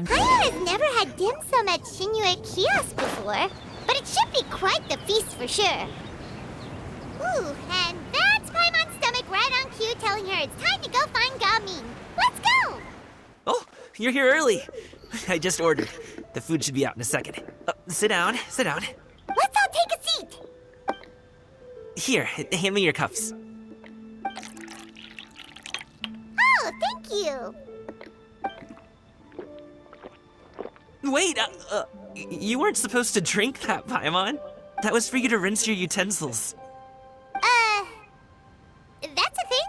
Paimon has never had dim sum at Shinue Kiosk before, but it should be quite the feast for sure. Ooh, and that's Paimon's stomach right on cue telling her it's time to go find Gaming. Let's go! Oh, you're here early. I just ordered. The food should be out in a second. Sit down, sit down. Let's all take a seat. Here, hand me your cups. Oh, thank you. Wait, you weren't supposed to drink that, Paimon. That was for you to rinse your utensils. That's a thing?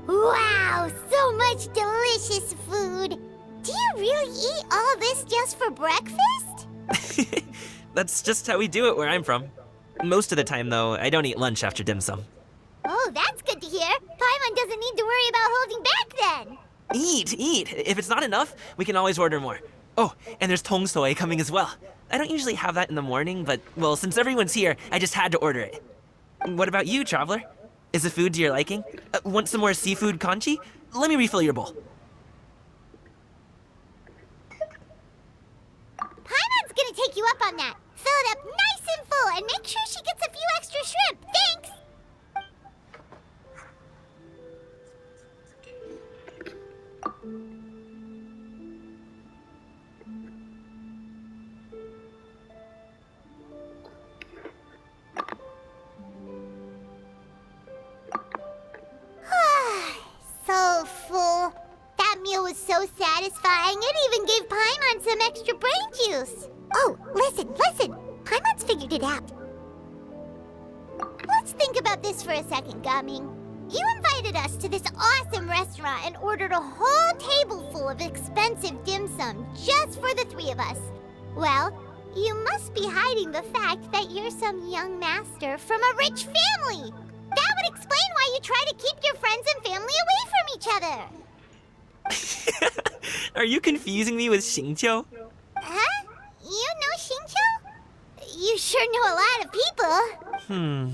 Wow, so much delicious food. Do you really eat all this just for breakfast? That's just how we do it where I'm from. Most of the time, though, I don't eat lunch after dim sum. Oh, that's good to hear. Paimon doesn't need to worry about holding back then. Eat! If it's not enough, we can always order more. Oh, and there's tong soy coming as well. I don't usually have that in the morning, but, well, since everyone's here, I just had to order it. What about you, traveler? Is the food to your liking? Want some more seafood congee? Let me refill your bowl. Paimon's gonna take you up on that. Fill it up nice and full and make sure she gets a few extra shrimp. Thanks! So full. That meal was so satisfying, it even gave Paimon some extra brain juice. Oh, listen. Paimon's figured it out. Let's think about this for a second, Gaming. You invited us to this awesome restaurant and ordered a whole table full of expensive dim sum just for the three of us. Well, you must be hiding the fact that you're some young master from a rich family. That would explain why you try to keep your friends and family away from each other. Are you confusing me with Xingqiu? Huh? You know Xingqiu? You sure know a lot of people.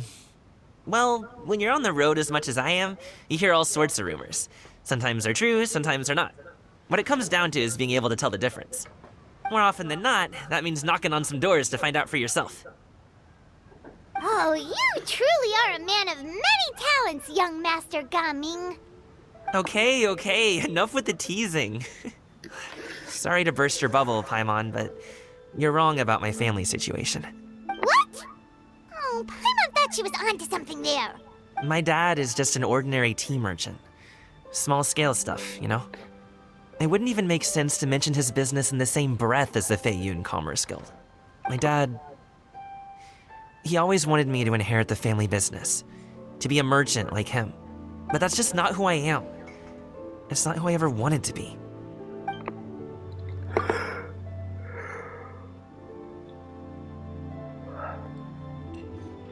Well, when you're on the road as much as I am, you hear all sorts of rumors. Sometimes they're true, sometimes they're not. What it comes down to is being able to tell the difference. More often than not, that means knocking on some doors to find out for yourself. Oh, you truly are a man of many talents, young Master Gaming. Okay, enough with the teasing. Sorry to burst your bubble, Paimon, but you're wrong about my family situation. What? Oh, Paimon thought she was onto something there. My dad is just an ordinary tea merchant. Small-scale stuff, you know? It wouldn't even make sense to mention his business in the same breath as the Feiyun Commerce Guild. My dad... he always wanted me to inherit the family business, to be a merchant like him. But that's just not who I am. It's not who I ever wanted to be.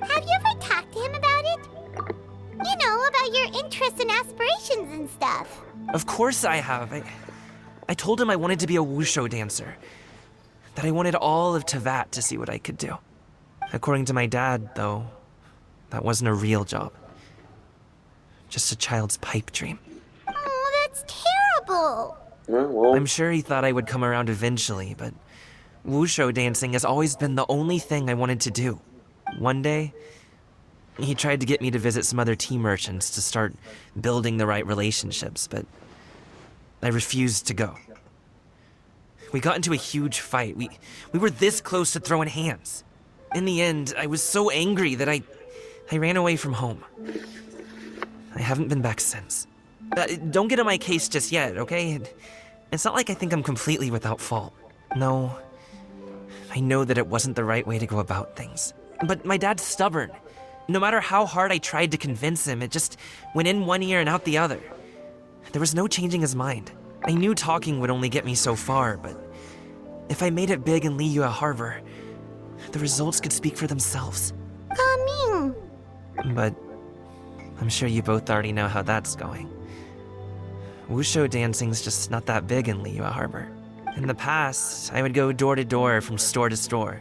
Have you ever talked to him about it? You know, about your interests and aspirations and stuff. Of course I have. I told him I wanted to be a wushu dancer. That I wanted all of Tevat to see what I could do. According to my dad, though, that wasn't a real job. Just a child's pipe dream. Oh, that's terrible. Well, I'm sure he thought I would come around eventually, but wushu dancing has always been the only thing I wanted to do. One day, he tried to get me to visit some other tea merchants to start building the right relationships, but I refused to go. We got into a huge fight. We were this close to throwing hands. In the end, I was so angry that I ran away from home. I haven't been back since. Don't get on my case just yet, okay? It's not like I think I'm completely without fault. No, I know that it wasn't the right way to go about things. But my dad's stubborn. No matter how hard I tried to convince him, it just went in one ear and out the other. There was no changing his mind. I knew talking would only get me so far, but if I made it big in Liyue Harbor, the results could speak for themselves. Gaming. But I'm sure you both already know how that's going. Wushu dancing's just not that big in Liyue Harbor. In the past, I would go door to door from store to store,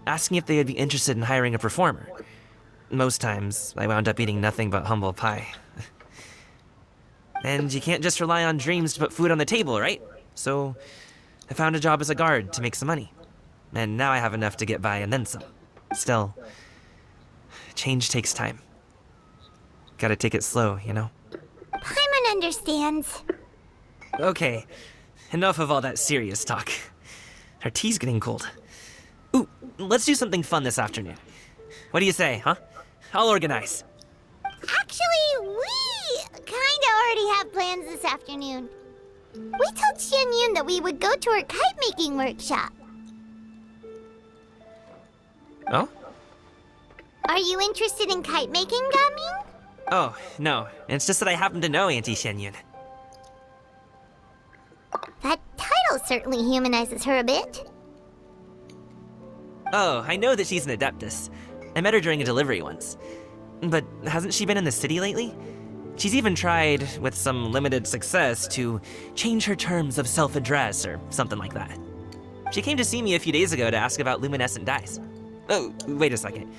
asking if they would be interested in hiring a performer. Most times, I wound up eating nothing but humble pie. And you can't just rely on dreams to put food on the table, right? So, I found a job as a guard to make some money. And now I have enough to get by and then some. Still, change takes time. Gotta take it slow, you know? Paimon understands. Okay, enough of all that serious talk. Our tea's getting cold. Ooh, let's do something fun this afternoon. What do you say, huh? I'll organize. Actually, we kinda already have plans this afternoon. We told Xianyun that we would go to her kite-making workshop. Oh? Are you interested in kite-making, Gaming? Oh, no. It's just that I happen to know Auntie Xianyun. That title certainly humanizes her a bit. Oh, I know that she's an adeptus. I met her during a delivery once. But hasn't she been in the city lately? She's even tried, with some limited success, to change her terms of self-address or something like that. She came to see me a few days ago to ask about luminescent dyes. Oh, wait a second.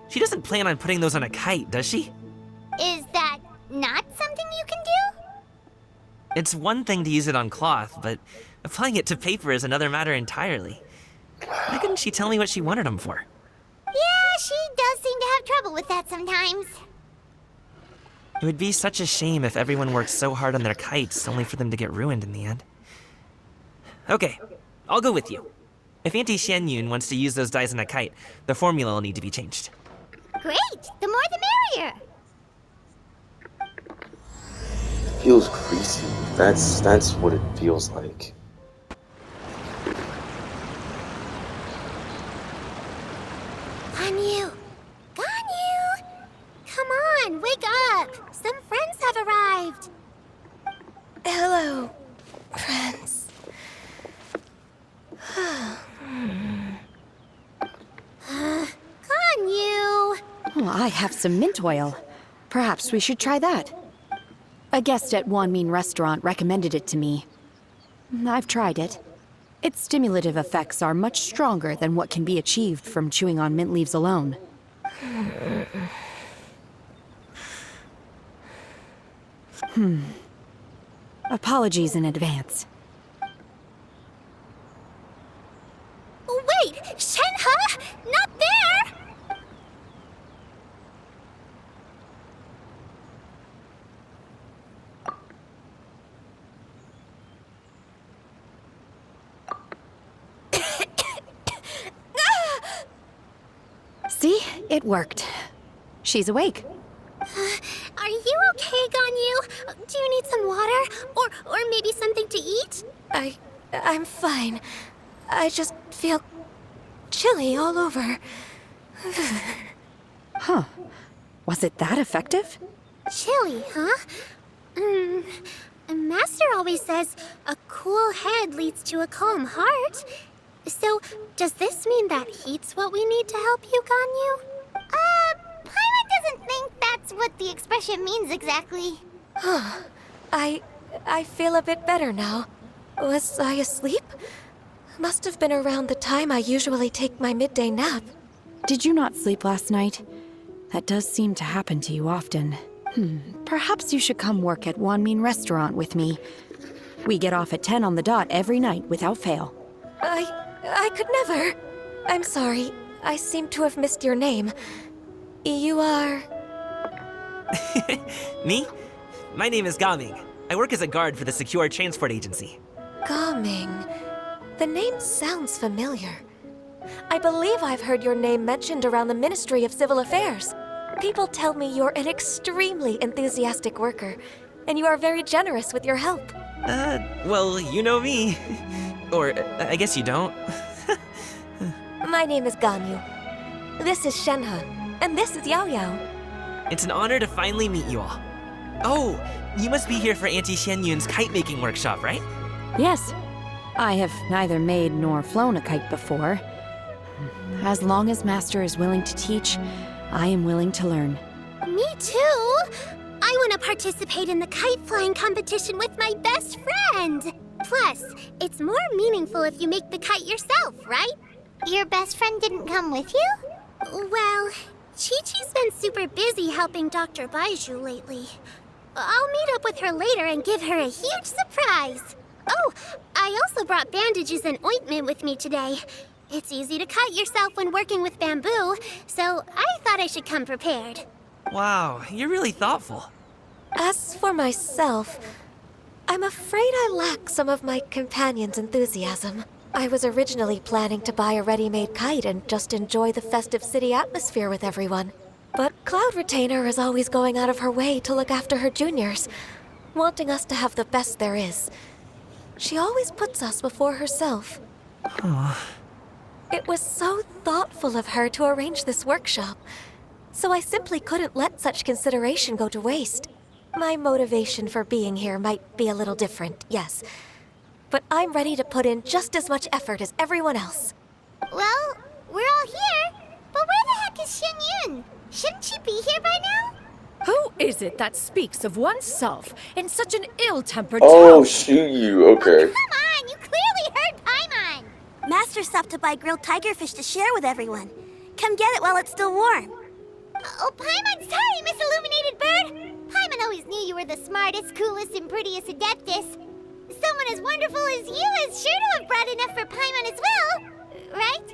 She doesn't plan on putting those on a kite, does she? Is that not something you can do? It's one thing to use it on cloth, but applying it to paper is another matter entirely. Why couldn't she tell me what she wanted them for? Yeah, she does seem to have trouble with that sometimes. It would be such a shame if everyone worked so hard on their kites only for them to get ruined in the end. Okay, I'll go with you. If Auntie Xianyun wants to use those dyes on a kite, the formula will need to be changed. Great! The more the merrier! Feels greasy. That's what it feels like. Ganyu! Ganyu! Come on, wake up! Some friends have arrived! Hello, friends. Ganyu! Oh, I have some mint oil. Perhaps we should try that. A guest at Wanmin Restaurant recommended it to me. I've tried it. Its stimulative effects are much stronger than what can be achieved from chewing on mint leaves alone. Apologies in advance. Wait! Shenhe! Not there! See? It worked. She's awake. Are you okay, Ganyu? Do you need some water? Or maybe something to eat? I'm fine. I just feel chilly all over. Huh. Was it that effective? Chilly, huh? Master always says a cool head leads to a calm heart. So, does this mean that heat's what we need to help you, Ganyu? Paimon doesn't think that's what the expression means exactly. I feel a bit better now. Was I asleep? Must have been around the time I usually take my midday nap. Did you not sleep last night? That does seem to happen to you often. Perhaps you should come work at Wanmin Restaurant with me. We get off at 10 on the dot every night without fail. I could never. I'm sorry. I seem to have missed your name. You are... Me? My name is Gaming. I work as a guard for the Secure Transport Agency. Gaming. The name sounds familiar. I believe I've heard your name mentioned around the Ministry of Civil Affairs. People tell me you're an extremely enthusiastic worker, and you are very generous with your help. Well, you know me. Or, I guess you don't. My name is Ganyu. This is Shenhe, and this is Yao Yao. It's an honor to finally meet you all. Oh, you must be here for Auntie Xianyun's kite-making workshop, right? Yes. I have neither made nor flown a kite before. As long as Master is willing to teach, I am willing to learn. Me too! I want to participate in the kite flying competition with my best friend! Plus, it's more meaningful if you make the kite yourself, right? Your best friend didn't come with you? Well, Chi-Chi's been super busy helping Dr. Baiju lately. I'll meet up with her later and give her a huge surprise. Oh, I also brought bandages and ointment with me today. It's easy to cut yourself when working with bamboo, so I thought I should come prepared. Wow, you're really thoughtful. As for myself, I'm afraid I lack some of my companion's enthusiasm. I was originally planning to buy a ready-made kite and just enjoy the festive city atmosphere with everyone. But Cloud Retainer is always going out of her way to look after her juniors, wanting us to have the best there is. She always puts us before herself. It was so thoughtful of her to arrange this workshop, so I simply couldn't let such consideration go to waste. My motivation for being here might be a little different, yes, but I'm ready to put in just as much effort as everyone else. Well, we're all here, but where the heck is Xinyun? Shouldn't she be here by now? Who is it that speaks of oneself in such an ill-tempered Oh, tone? shoot you. Okay. Come on, you clearly heard Paimon! Master stopped to buy grilled tigerfish to share with everyone. Come get it while it's still warm. Oh, Paimon, sorry, Miss Illuminated Bird! Paimon always knew you were the smartest, coolest, and prettiest Adeptus. Someone as wonderful as you is sure to have brought enough for Paimon as well, right?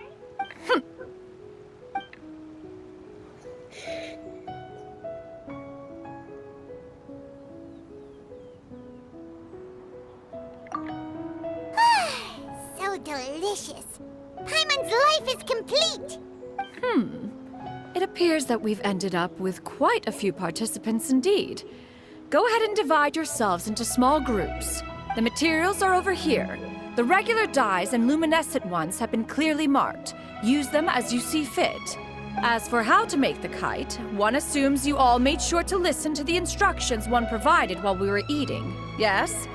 So delicious. Paimon's life is complete. It appears that we've ended up with quite a few participants indeed. Go ahead and divide yourselves into small groups. The materials are over here. The regular dyes and luminescent ones have been clearly marked. Use them as you see fit. As for how to make the kite, one assumes you all made sure to listen to the instructions one provided while we were eating. Yes?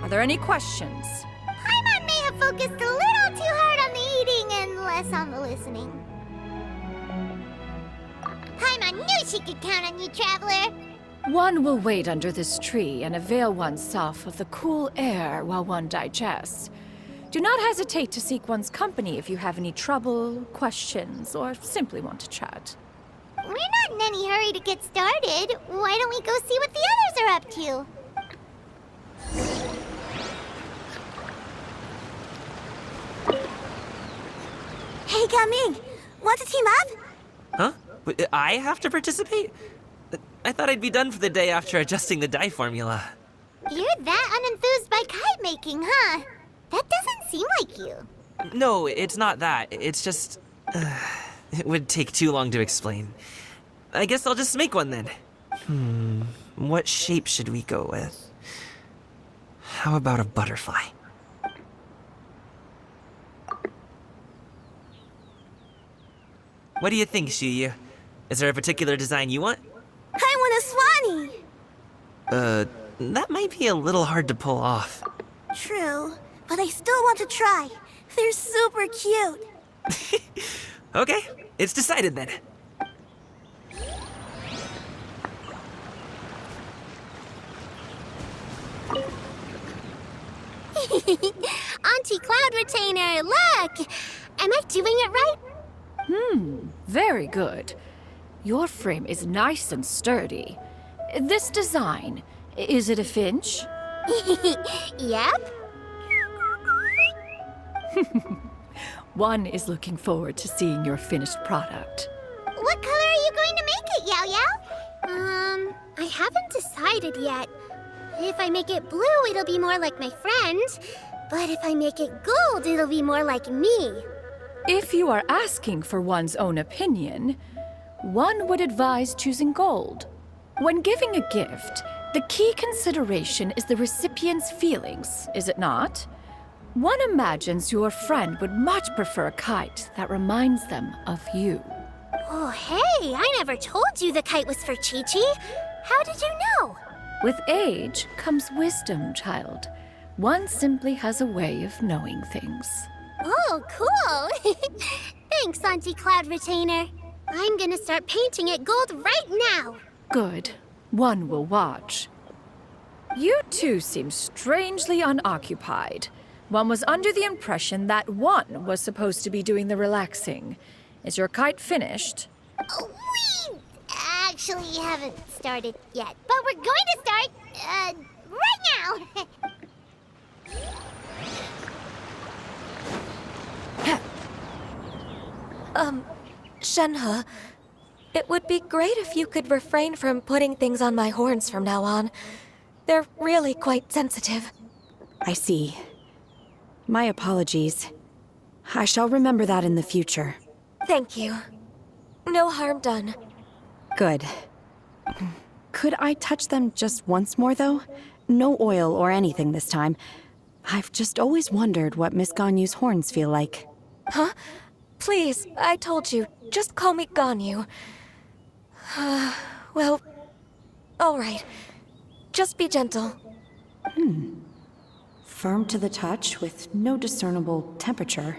Are there any questions? Paimon may have focused a little too hard on the eating and less on the listening. Paimon knew she could count on you, Traveler. One will wait under this tree and avail oneself of the cool air while one digests. Do not hesitate to seek one's company if you have any trouble, questions, or simply want to chat. We're not in any hurry to get started. Why don't we go see what the others are up to? Hey, Gaming! Want to team up? Huh? But I have to participate? I thought I'd be done for the day after adjusting the dye formula. You're that unenthused by kite making, huh? That doesn't seem like you. No, it's not that. It's just... it would take too long to explain. I guess I'll just make one then. What shape should we go with? How about a butterfly? What do you think, Shuyu? Is there a particular design you want? I want a swanee! That might be a little hard to pull off. True, but I still want to try. They're super cute. Okay, it's decided then. Auntie Cloud Retainer, look! Am I doing it right? Very good. Your frame is nice and sturdy. This design, is it a finch? Yep. One is looking forward to seeing your finished product. What color are you going to make it, Yao Yao? I haven't decided yet. If I make it blue, it'll be more like my friend. But if I make it gold, it'll be more like me. If you are asking for one's own opinion, one would advise choosing gold. When giving a gift, the key consideration is the recipient's feelings, is it not? One imagines your friend would much prefer a kite that reminds them of you. Oh, hey, I never told you the kite was for Chi-Chi. How did you know? With age comes wisdom, child. One simply has a way of knowing things. Oh, cool. Thanks, Auntie Cloud Retainer. I'm gonna start painting it gold right now. Good. One will watch. You two seem strangely unoccupied. One was under the impression that one was supposed to be doing the relaxing. Is your kite finished? We actually haven't started yet, but we're going to start, right now. Shenhe, it would be great if you could refrain from putting things on my horns from now on. They're really quite sensitive. I see. My apologies. I shall remember that in the future. Thank you. No harm done. Good. Could I touch them just once more, though? No oil or anything this time. I've just always wondered what Miss Ganyu's horns feel like. Huh? Please, I told you. Just call me Ganyu. Well, all right. Just be gentle. Firm to the touch with no discernible temperature.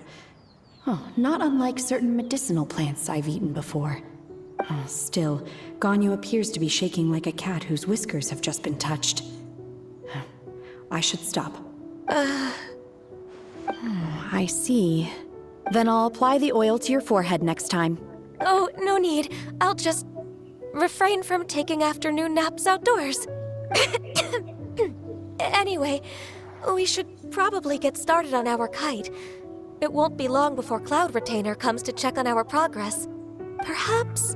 Oh, not unlike certain medicinal plants I've eaten before. Still, Ganyu appears to be shaking like a cat whose whiskers have just been touched. I should stop. I see. Then I'll apply the oil to your forehead next time. Oh, no need. I'll just refrain from taking afternoon naps outdoors. Anyway, we should probably get started on our kite. It won't be long before Cloud Retainer comes to check on our progress. Perhaps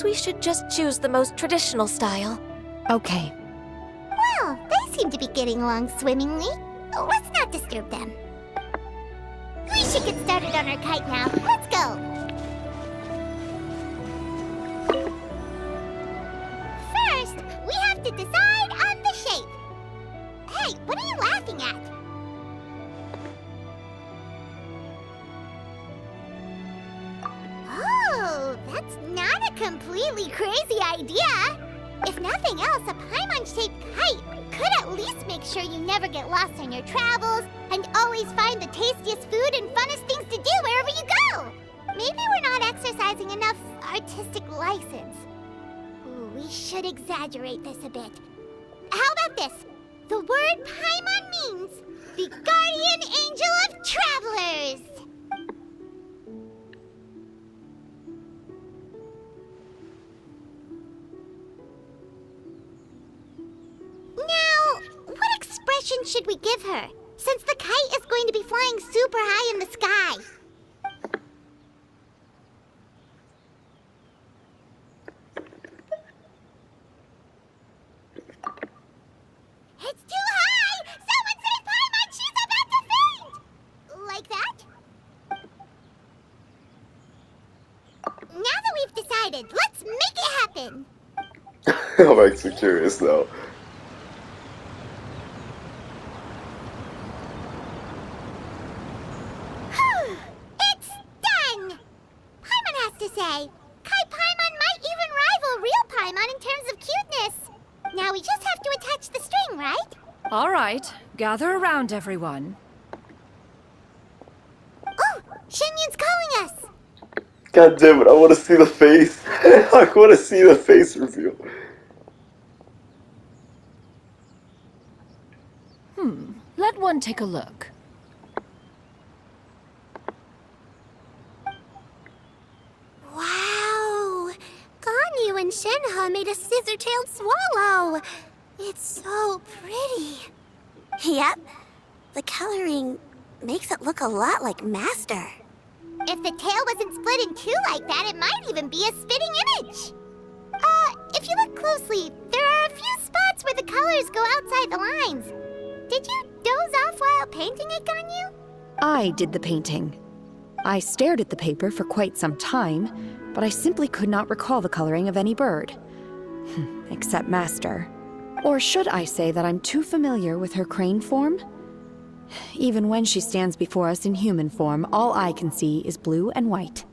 we should just choose the most traditional style. Okay. Well, they seem to be getting along swimmingly. Let's not disturb them. We should get started on our kite now. Let's go. First, we have to decide on the shape. Hey, what are you laughing at? Oh, that's not a completely crazy idea. If nothing else, a Paimon-shaped kite could at least make sure you never get lost on your travels and always find the tastiest food and funnest things to do wherever you go. Maybe we're not exercising enough artistic license. Ooh, we should exaggerate this a bit. How about this? The word Paimon means the guardian angel of travelers. Now, what expression should we give her, since the kite is going to be flying super high in the sky? It's too high! Someone save Paimon! She's about to faint! Like that? Now that we've decided, let's make it happen! I'm actually curious now. It's done! Paimon has to say, Kai Paimon might even rival real Paimon in terms of cuteness. Now we just have to attach the string, right? All right, gather around, everyone. Oh, Shenyun's calling us! God damn it, I want to see the face. I want to see the face reveal. Let one take a look. Wow! Ganyu and Shenhe made a scissor-tailed swallow! It's so pretty. Yep. The coloring makes it look a lot like Master. If the tail wasn't split in two like that, it might even be a spitting image. If you look closely, there are a few spots where the colors go outside the lines. Did you doze off while painting it, Ganyu? I did the painting. I stared at the paper for quite some time, but I simply could not recall the coloring of any bird. Except Master. Or should I say that I'm too familiar with her crane form? Even when she stands before us in human form, all I can see is blue and white.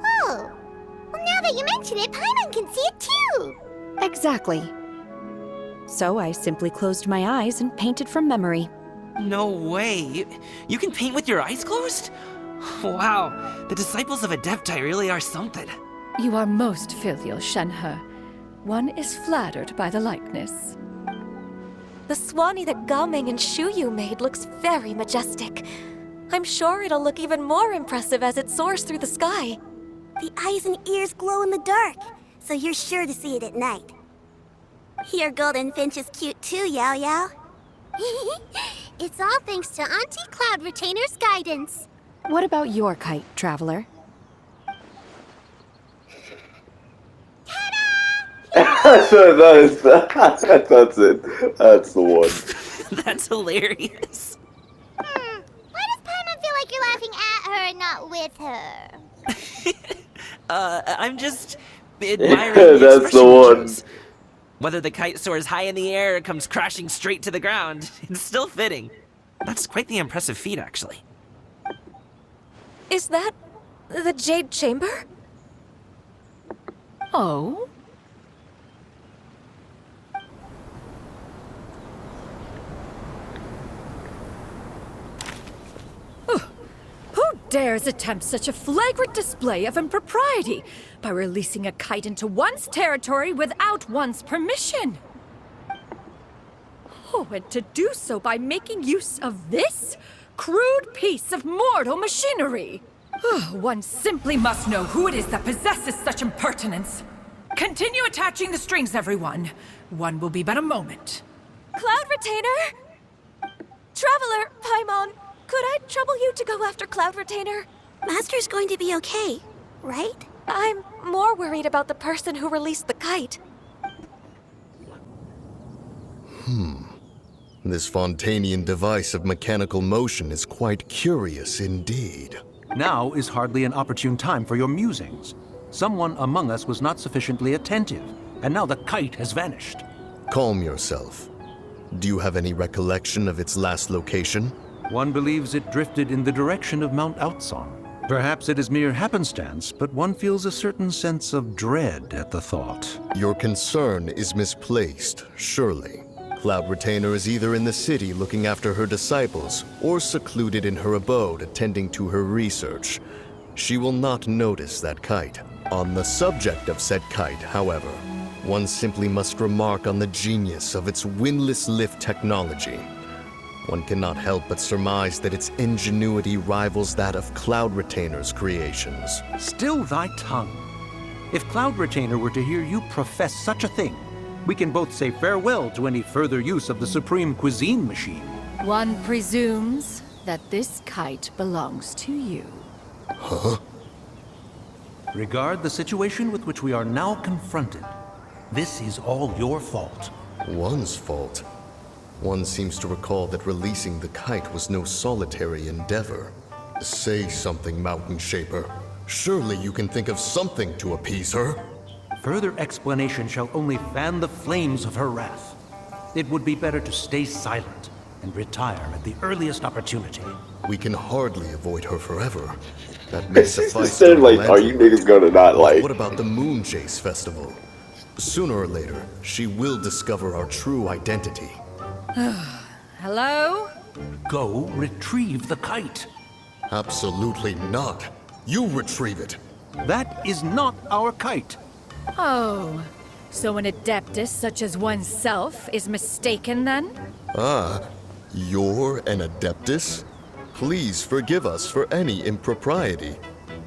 Oh. Well, now that you mention it, Paimon can see it too. Exactly. So I simply closed my eyes and painted from memory. No way. You can paint with your eyes closed? Wow, the disciples of Adepti really are something. You are most filial, Shenhe. One is flattered by the likeness. The Swanee that Gaming and Shuyu made looks very majestic. I'm sure it'll look even more impressive as it soars through the sky. The eyes and ears glow in the dark, so you're sure to see it at night. Your golden finch is cute too, Yao Yao. It's all thanks to Auntie Cloud Retainer's guidance. What about your kite, Traveler? That's it. That's the one. That's hilarious. Why does Paimon feel like you're laughing at her and not with her? I'm just admiring the That's expression the he one. chose. Whether the kite soars high in the air or comes crashing straight to the ground, it's still fitting. That's quite the impressive feat, actually. Is that the Jade Chamber? Oh? Who dares attempt such a flagrant display of impropriety by releasing a kite into one's territory without one's permission? Oh, and to do so by making use of this crude piece of mortal machinery. One simply must know who it is that possesses such impertinence. Continue attaching the strings, everyone. One will be but a moment. Cloud Retainer? Traveler, Paimon, could I trouble you to go after Cloud Retainer? Master's going to be okay, right? I'm more worried about the person who released the kite. This Fontanian device of mechanical motion is quite curious indeed. Now is hardly an opportune time for your musings. Someone among us was not sufficiently attentive, and now the kite has vanished. Calm yourself. Do you have any recollection of its last location? One believes it drifted in the direction of Mount Outson. Perhaps it is mere happenstance, but one feels a certain sense of dread at the thought. Your concern is misplaced, surely. Cloud Retainer is either in the city looking after her disciples, or secluded in her abode attending to her research. She will not notice that kite. On the subject of said kite, however, one simply must remark on the genius of its windless lift technology. One cannot help but surmise that its ingenuity rivals that of Cloud Retainer's creations. Still thy tongue. If Cloud Retainer were to hear you profess such a thing, we can both say farewell to any further use of the Supreme Cuisine Machine. One presumes that this kite belongs to you. Huh? Regard the situation with which we are now confronted. This is all your fault. One's fault. One seems to recall that releasing the kite was no solitary endeavor. Say something, Mountain Shaper. Surely you can think of something to appease her. Further explanation shall only fan the flames of her wrath. It would be better to stay silent and retire at the earliest opportunity. We can hardly avoid her forever. That may She suffice said, to like, relent are you her. niggas gonna not, like... What about the Moon Chase Festival? Sooner or later, she will discover our true identity. Hello? Go retrieve the kite. Absolutely not. You retrieve it. That is not our kite. Oh, so an adeptus such as oneself is mistaken then? Ah, you're an adeptus? Please forgive us for any impropriety.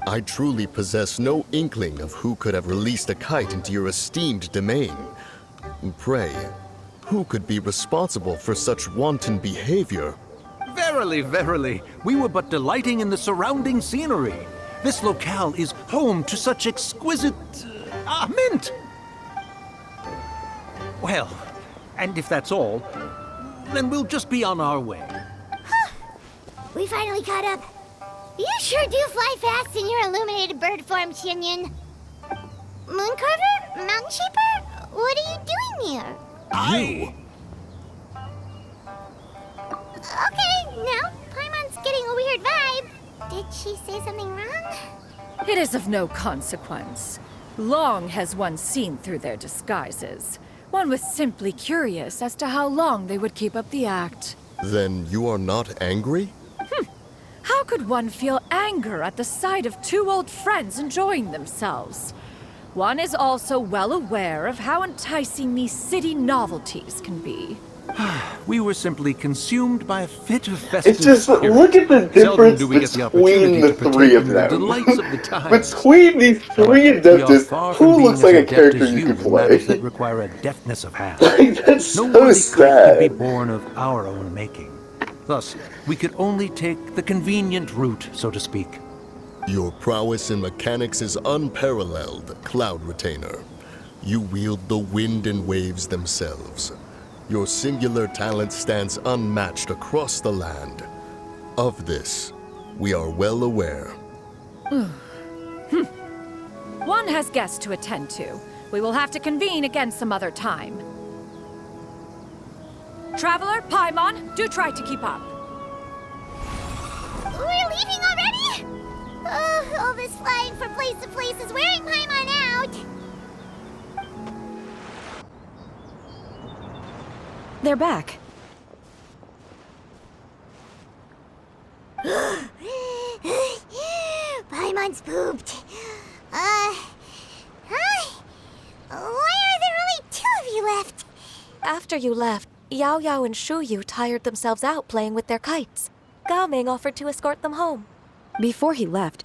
I truly possess no inkling of who could have released a kite into your esteemed domain. Pray, who could be responsible for such wanton behavior? Verily, verily, we were but delighting in the surrounding scenery. This locale is home to such exquisite... mint! Well, and if that's all, then we'll just be on our way. We finally caught up. You sure do fly fast in your illuminated bird form, Chinyan. Mooncarver? Mountain Shaper? What are you doing here? You! Okay, now Paimon's getting a weird vibe. Did she say something wrong? It is of no consequence. Long has one seen through their disguises. One was simply curious as to how long they would keep up the act. Then you are not angry? How could one feel anger at the sight of two old friends enjoying themselves? One is also well aware of how enticing these city novelties can be. We were simply consumed by a fit of festive It's just spirit. look at the Seldom difference do we get the opportunity between the to partake three of in the them. delights of the times. Between these three However, we are Adeptus, far from who being looks as like a adept character as you you could in matters that play? require a deftness of hand. Like, that's No so worthy kite could be sad. born of our own making. Thus, we could only take the convenient route, so to speak. Your prowess in mechanics is unparalleled, Cloud Retainer. You wield the wind and waves themselves. Your singular talent stands unmatched across the land. Of this, we are well aware. One has guests to attend to. We will have to convene again some other time. Traveler, Paimon, do try to keep up. We're leaving already? Oh, all this flying from place to place is wearing Paimon out. They're back. Paimon's pooped. Hi. Why are there only two of you left? After you left, Yao Yao and Shu Yu tired themselves out playing with their kites. Gao Ming offered to escort them home. Before he left,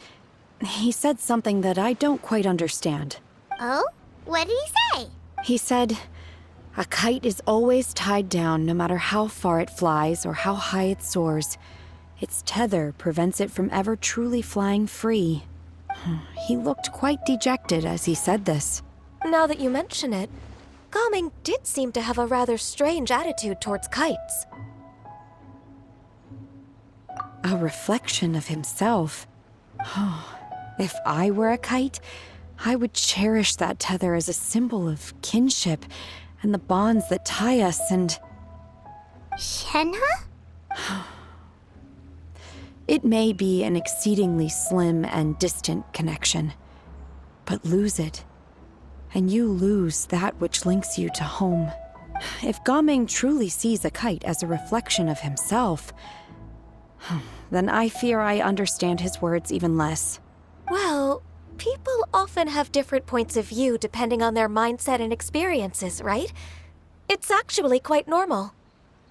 he said something that I don't quite understand. Oh? What did he say? He said, a kite is always tied down no matter how far it flies or how high it soars. Its tether prevents it from ever truly flying free. He looked quite dejected as he said this. Now that you mention it, Gao Ming did seem to have a rather strange attitude towards kites. A reflection of himself. If I were a kite, I would cherish that tether as a symbol of kinship and the bonds that tie us and... Shenhe? It may be an exceedingly slim and distant connection, but lose it, and you lose that which links you to home. If Gao Ming truly sees a kite as a reflection of himself, then I fear I understand his words even less. Well, people often have different points of view depending on their mindset and experiences, right? It's actually quite normal.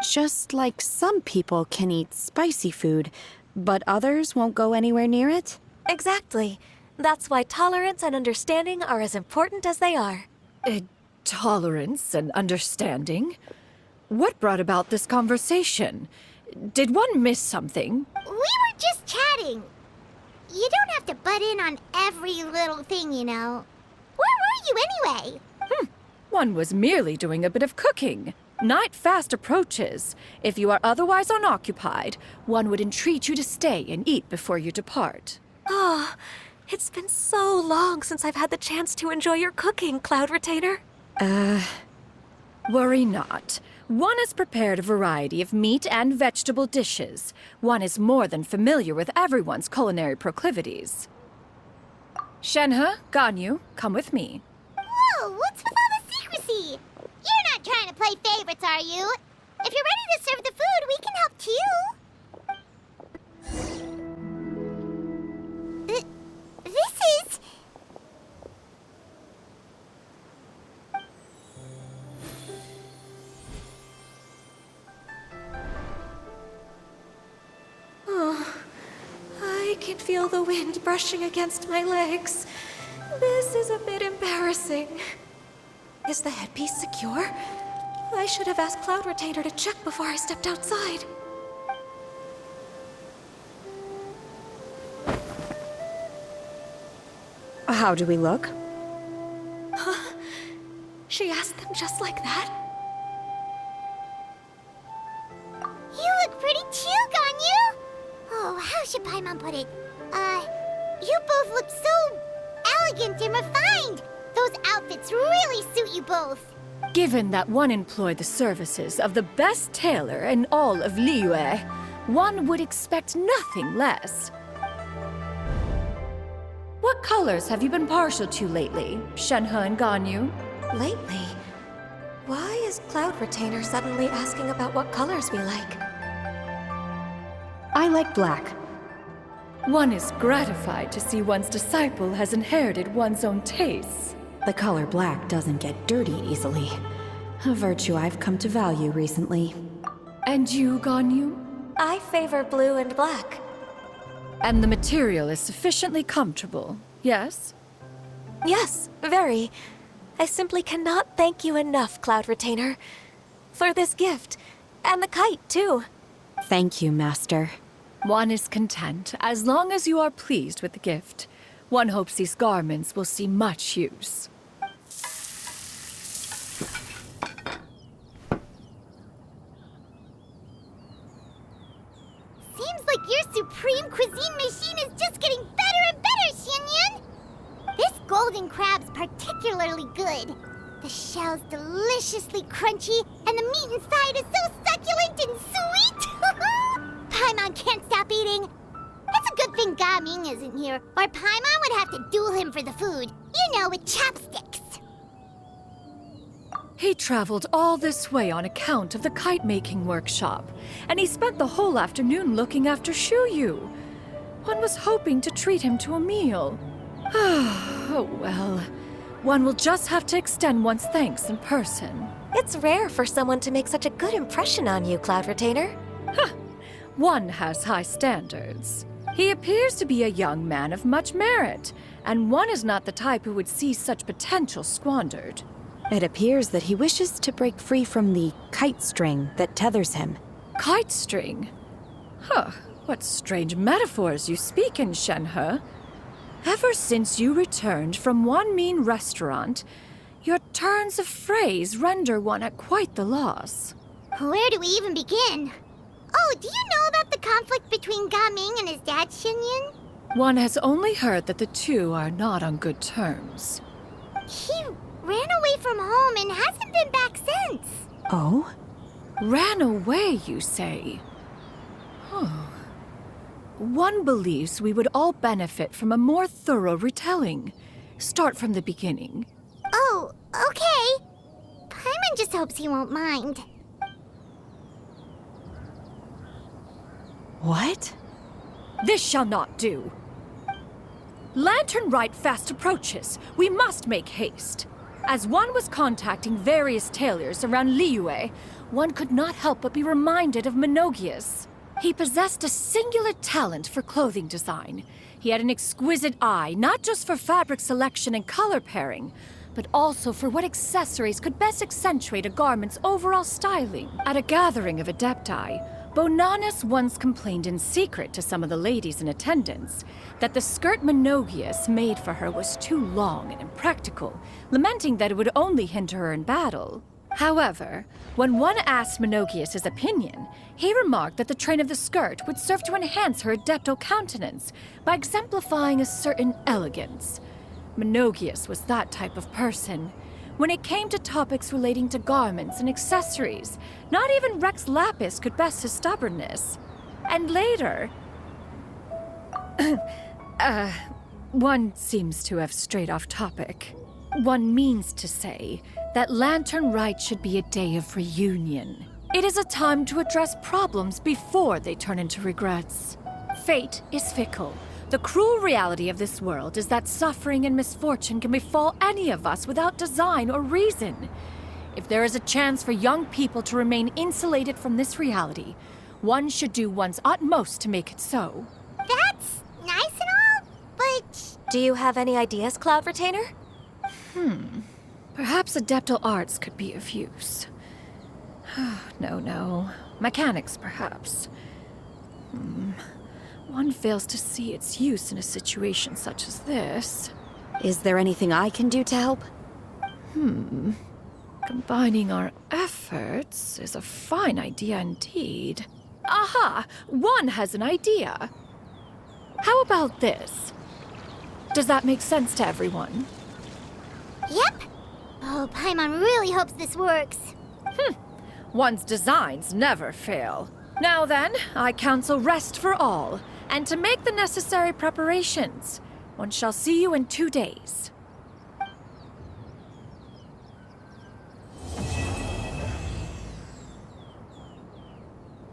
Just like some people can eat spicy food, but others won't go anywhere near it? Exactly. That's why tolerance and understanding are as important as they are. Tolerance and understanding? What brought about this conversation? Did one miss something? We were just chatting. You don't have to butt in on every little thing, you know. Where were you anyway? One was merely doing a bit of cooking. Night fast approaches. If you are otherwise unoccupied, one would entreat you to stay and eat before you depart. Oh, it's been so long since I've had the chance to enjoy your cooking, Cloud Retainer. Worry not. One has prepared a variety of meat and vegetable dishes. One is more than familiar with everyone's culinary proclivities. Shenhe, Ganyu, come with me. Whoa, what's with all the secrecy? You're not trying to play favorites, are you? If you're ready to serve the food, we can help too. This is... Oh, I can feel the wind brushing against my legs. This is a bit embarrassing. Is the headpiece secure? I should have asked Cloud Retainer to check before I stepped outside. How do we look? Huh? She asked them just like that? You look pretty too, Ganyu! Oh, how should Paimon put it? You both look so elegant and refined! Those outfits really suit you both. Given that one employed the services of the best tailor in all of Liyue, one would expect nothing less. What colors have you been partial to lately, Shenhe and Ganyu? Lately? Why is Cloud Retainer suddenly asking about what colors we like? I like black. One is gratified to see one's disciple has inherited one's own tastes. The color black doesn't get dirty easily. A virtue I've come to value recently. And you, Ganyu? I favor blue and black. And the material is sufficiently comfortable, yes? Yes, very. I simply cannot thank you enough, Cloud Retainer. For this gift. And the kite, too. Thank you, Master. One is content, as long as you are pleased with the gift. One hopes these garments will see much use. Seems like your supreme cuisine machine is just getting better and better, Xianyun! This golden crab's particularly good. The shell's deliciously crunchy, and the meat inside is so succulent and sweet! Paimon can't stop eating. It's a good thing Gaming isn't here, or Paimon would have to duel him for the food. You know, with chopsticks. He traveled all this way on account of the kite-making workshop, and he spent the whole afternoon looking after Shuyu. One was hoping to treat him to a meal. Oh well. One will just have to extend one's thanks in person. It's rare for someone to make such a good impression on you, Cloud Retainer. One has high standards. He appears to be a young man of much merit, and one is not the type who would see such potential squandered. It appears that he wishes to break free from the kite string that tethers him. Kite string? Huh, what strange metaphors you speak in, Shenhe. Ever since you returned from One Mean Restaurant, your turns of phrase render one at quite the loss. Where do we even begin? Oh, do you know about the conflict between Gaming and his dad, Xianyun? One has only heard that the two are not on good terms. He ran away from home and hasn't been back since. Oh? Ran away, you say? Oh. One believes we would all benefit from a more thorough retelling. Start from the beginning. Oh, okay. Paimon just hopes he won't mind. What? This shall not do. Lantern Rite fast approaches. We must make haste. As one was contacting various tailors around Liyue, one could not help but be reminded of Menogias. He possessed a singular talent for clothing design. He had an exquisite eye, not just for fabric selection and color pairing, but also for what accessories could best accentuate a garment's overall styling. At a gathering of Adepti, Bonanis once complained in secret to some of the ladies in attendance that the skirt Menogias made for her was too long and impractical, lamenting that it would only hinder her in battle. However, when one asked Menogias his opinion, he remarked that the train of the skirt would serve to enhance her adepto countenance by exemplifying a certain elegance. Menogias was that type of person. When it came to topics relating to garments and accessories, not even Rex Lapis could best his stubbornness. And later... one seems to have strayed off topic. One means to say that Lantern Rite should be a day of reunion. It is a time to address problems before they turn into regrets. Fate is fickle. The cruel reality of this world is that suffering and misfortune can befall any of us without design or reason. If there is a chance for young people to remain insulated from this reality, one should do one's utmost to make it so. That's nice and all, but... Do you have any ideas, Cloud Retainer? Perhaps adeptal arts could be of use. No. Mechanics, perhaps. One fails to see its use in a situation such as this. Is there anything I can do to help? Combining our efforts is a fine idea indeed. Aha! One has an idea. How about this? Does that make sense to everyone? Yep. Oh, Paimon really hopes this works. One's designs never fail. Now then, I counsel rest for all, and to make the necessary preparations. One shall see you in 2 days.